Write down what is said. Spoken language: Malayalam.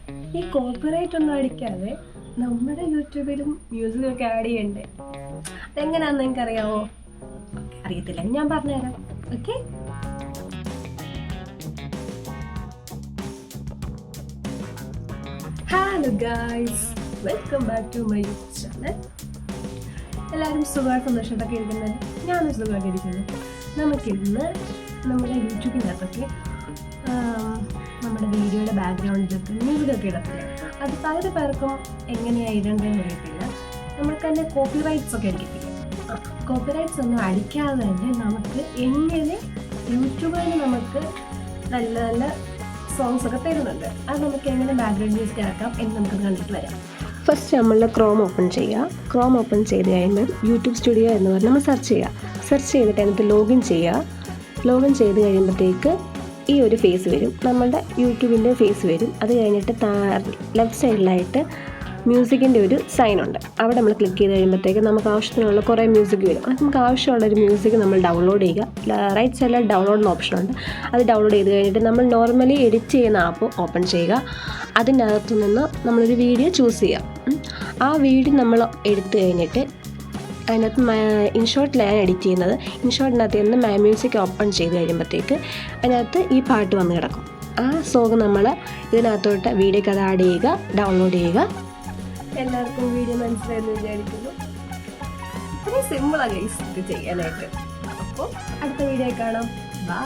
ഈ കോപ്പിറൈറ്റ് ഒന്നും അടിക്കാതെ നമ്മുടെ യൂട്യൂബിലും മ്യൂസിക്കൊക്കെ ആഡ് ചെയ്യണ്ടേ? അതെങ്ങനെയാണെന്ന് നിങ്ങൾക്ക് അറിയാമോ? അറിയത്തില്ല, ഞാൻ പറഞ്ഞുതരാം. Okay, hello guys, welcome back to my YouTube channel. എല്ലാവരും സുഖമായിട്ട് സന്തോഷമായിട്ടൊക്കെ ഇരിക്കുന്നത്? ഞാനും സുഖമായിട്ടിരിക്കുന്നു. നമുക്കിന്ന് നമ്മുടെ യൂട്യൂബിനകത്തൊക്കെ നമ്മുടെ വീഡിയോയുടെ ബാക്ക്ഗ്രൗണ്ടിലൊക്കെ മ്യൂസിക്കൊക്കെ ഇടത്തില്ല. അത് പകുതി പേർക്കും എങ്ങനെയാണ് ഇടേണ്ടതെന്ന് അറിയത്തില്ല. നമ്മൾക്ക് തന്നെ കോപ്പിറൈറ്റ്സ് ഒക്കെ അടിക്കത്തില്ല. കോപ്പിറൈറ്റ്സ് ഒന്നും അടിക്കാതെ തന്നെ നമുക്ക് എങ്ങനെ യൂട്യൂബിൽ നമുക്ക് നല്ല നല്ല സോങ്സ് ഒക്കെ തരുന്നുണ്ട്. അത് നമുക്ക് എങ്ങനെ ബാക്ക്ഗ്രൗണ്ട് മ്യൂസിക് ആക്കാം എന്ന് നമുക്ക് കണ്ടിട്ട് വരാം. ഫസ്റ്റ് നമ്മൾ ക്രോം ഓപ്പൺ ചെയ്യുക. ക്രോം ഓപ്പൺ ചെയ്ത് കഴിയുമ്പോൾ യൂട്യൂബ് സ്റ്റുഡിയോ എന്ന് പറഞ്ഞ് നമ്മൾ സെർച്ച് ചെയ്യുക. സെർച്ച് ചെയ്തിട്ട് അതിനകത്ത് ലോഗിൻ ചെയ്യുക. ലോഗിൻ ചെയ്ത് കഴിയുമ്പോഴത്തേക്ക് ഈ ഒരു ഫേസ് വരും, നമ്മളുടെ യൂട്യൂബിൻ്റെ ഫേസ് വരും. അത് കഴിഞ്ഞിട്ട് ലെഫ്റ്റ് സൈഡിലായിട്ട് മ്യൂസിക്കിൻ്റെ ഒരു സൈനുണ്ട്. അവിടെ നമ്മൾ ക്ലിക്ക് ചെയ്ത് കഴിയുമ്പോഴത്തേക്ക് നമുക്ക് ആവശ്യത്തിനുള്ള കുറേ മ്യൂസിക് വരും. അത് നമുക്ക് ആവശ്യമുള്ളൊരു മ്യൂസിക് നമ്മൾ ഡൗൺലോഡ് ചെയ്യുക. റൈറ്റ് സൈഡിൽ ഡൗൺലോഡ് എന്ന ഓപ്ഷനുണ്ട്. അത് ഡൗൺലോഡ് ചെയ്ത് കഴിഞ്ഞിട്ട് നമ്മൾ നോർമലി എഡിറ്റ് ചെയ്യുന്ന ആപ്പ് ഓപ്പൺ ചെയ്യുക. അതിനകത്തു നിന്ന് നമ്മളൊരു വീഡിയോ ചൂസ് ചെയ്യുക. ആ വീഡിയോ നമ്മൾ എടുത്തു കഴിഞ്ഞിട്ട് അതിനകത്ത് ഇൻഷോട്ടിലാണ് എഡിറ്റ് ചെയ്യുന്നത്. ഇൻഷോട്ടിനകത്ത് നിന്ന് മ്യൂസിക് ഓപ്പൺ ചെയ്ത് കഴിയുമ്പോഴത്തേക്ക് അതിനകത്ത് ഈ പാട്ട് വന്ന് കിടക്കും. ആ സോങ് നമ്മൾ ഇതിനകത്തോട്ട് വീഡിയോക്ക് അത് ആഡ് ചെയ്യുക, ഡൗൺലോഡ് ചെയ്യുക. എല്ലാവർക്കും വീഡിയോ മനസ്സിലായെന്ന് വിചാരിക്കുന്നു. ഇത്രയും സിമ്പിളാണ് ഗൈസ് ഇത് ചെയ്യാനായിട്ട്. അപ്പോൾ അടുത്ത വീഡിയോ കാണാം. ബൈ.